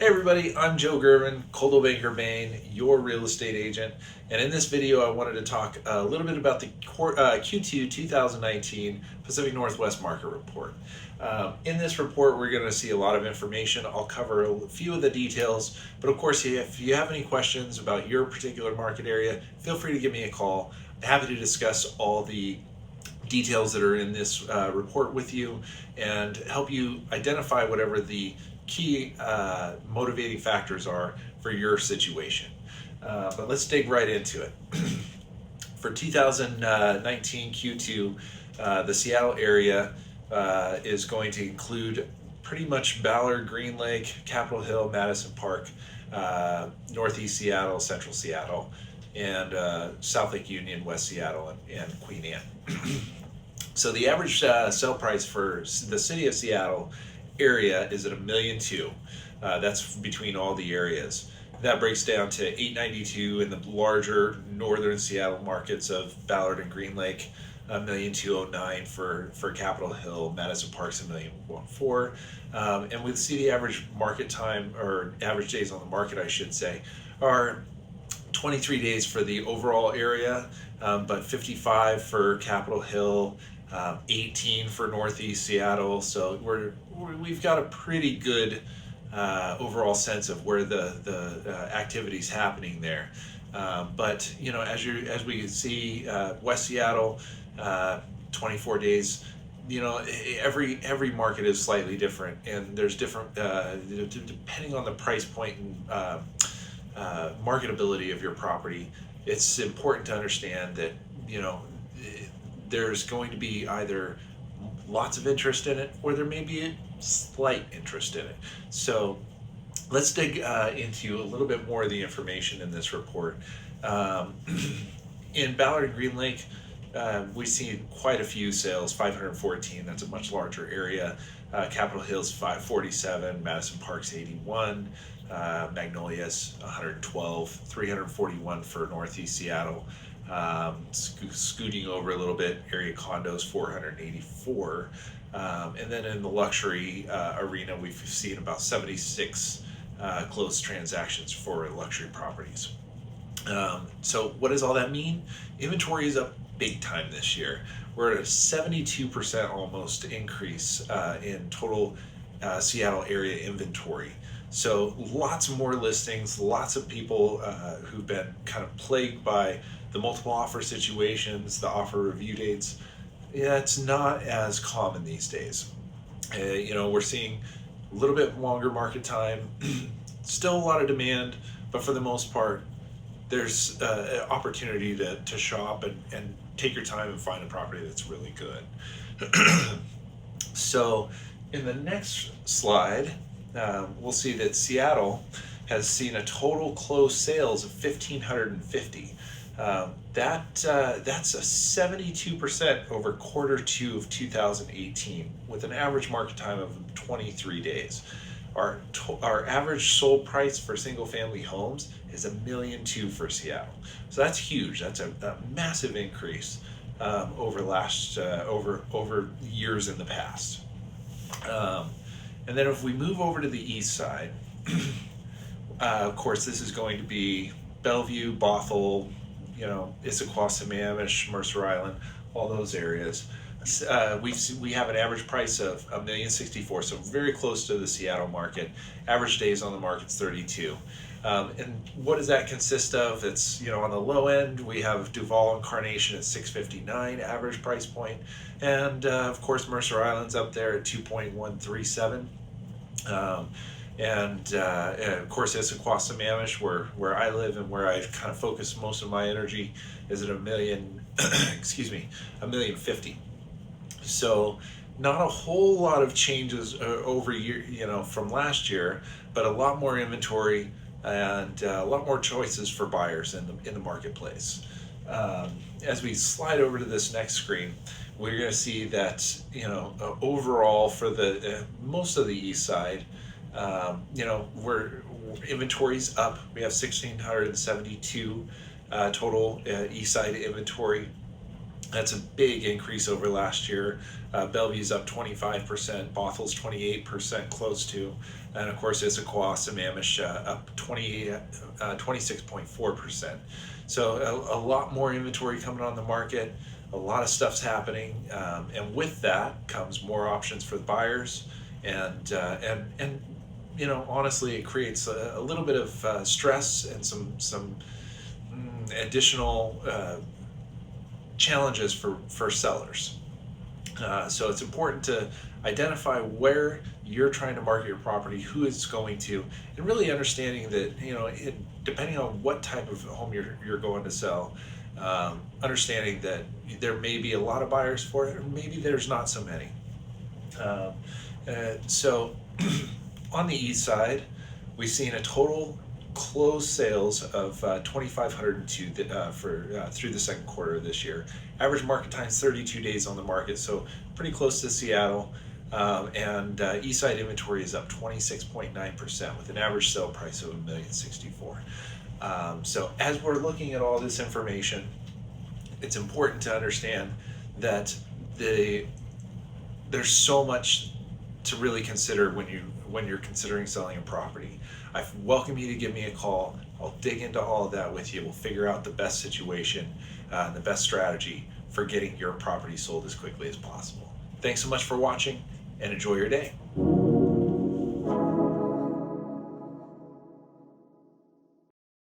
Hey everybody, I'm Joe Girvin, Coldwell Banker Maine, your real estate agent. And in this video, I wanted to talk a little bit about the Q2 2019 Pacific Northwest Market Report. In this report, we're going to see a lot of information. I'll cover a few of the details, but of course, if you have any questions about your particular market area, feel free to give me a call. I'm happy to discuss all the details that are in this report with you and help you identify whatever the key motivating factors are for your situation. But let's dig right into it. For 2019 Q2, the Seattle area is going to include pretty much Ballard, Green Lake, Capitol Hill, Madison Park, Northeast Seattle, Central Seattle, and South Lake Union, West Seattle, and Queen Anne. So the average sale price for the city of Seattle area is at $1.2 million. That's between all the areas. That breaks down to $892 in the larger northern Seattle markets of Ballard and Green Lake, $1,209,000 for Capitol Hill, Madison Park's $1,114,000, and we see the average market time, or average days on the market, I should say, are 23 days for the overall area, but 55 for Capitol Hill, 18 for Northeast Seattle. So we've got a pretty good overall sense of where the activity's happening there. But you know, as we can see, West Seattle, 24 days. You know, every market is slightly different, and there's different depending on the price point and marketability of your property. It's important to understand that, you know, there's going to be either lots of interest in it, or there may be a slight interest in it. So let's dig into a little bit more of the information in this report. In Ballard and Green Lake, we see quite a few sales, 514, that's a much larger area. Capitol Hill's 547, Madison Park's 81, Magnolia's 112, 341 for Northeast Seattle. Scooting over a little bit, area condos 484, and then in the luxury arena, we've seen about 76 closed transactions for luxury properties. So what does all that mean? Inventory is up big time this year. We're at a 72% almost increase in total Seattle area inventory. So lots more listings, lots of people who've been kind of plagued by the multiple offer situations, the offer review dates. Yeah, it's not as common these days. You know, we're seeing a little bit longer market time, still a lot of demand, but for the most part, there's an opportunity to shop and take your time and find a property that's really good. So in the next slide, we'll see that Seattle has seen a total closed sales of 1,550. That's a 72% over Q2 of 2018, with an average market time of 23 days. Our average sold price for single family homes is $1.2 million for Seattle. So that's huge. That's a massive increase over years in the past. And then if we move over to the east side, of course, this is going to be Bellevue, Bothell, you know, Issaquah, Sammamish, Mercer Island, all those areas. We have an average price of $1,064,000, so very close to the Seattle market. Average days on the market's 32. And what does that consist of? It's, you know, on the low end, we have Duval and Carnation at $659 average price point, and of course Mercer Island's up there at $2.137. And of course Issaquah, Sammamish, where I live and where I kind of focus most of my energy, is at $1 million, $1,050,000. So not a whole lot of changes over year, you know, from last year, but a lot more inventory and a lot more choices for buyers in the marketplace. As we slide over to this next screen, we're going to see that, you know, overall for the most of the east side, you know, inventory's up. We have 1,672 total east side inventory. That's a big increase over last year. Bellevue's up 25%, Bothel's 28%, close to, and of course Issaquah, Sammamish up 26.4%. So a lot more inventory coming on the market. A lot of stuff's happening, and with that comes more options for the buyers, and honestly, it creates a little bit of stress and some additional challenges for sellers. So it's important to identify where you're trying to market your property, who it's going to, and really understanding that depending on what type of home you're going to sell, understanding that there may be a lot of buyers for it, or maybe there's not so many. So on the east side, we've seen a total closed sales of 2,502 through the second quarter of this year. Average market time 32 days on the market, so pretty close to Seattle. And Eastside inventory is up 26.9% with an average sale price of $1,064,000. So as we're looking at all this information, it's important to understand that there's so much to really consider when you're considering selling a property. I welcome you to give me a call. I'll dig into all of that with you. We'll figure out the best situation and the best strategy for getting your property sold as quickly as possible. Thanks so much for watching, and enjoy your day.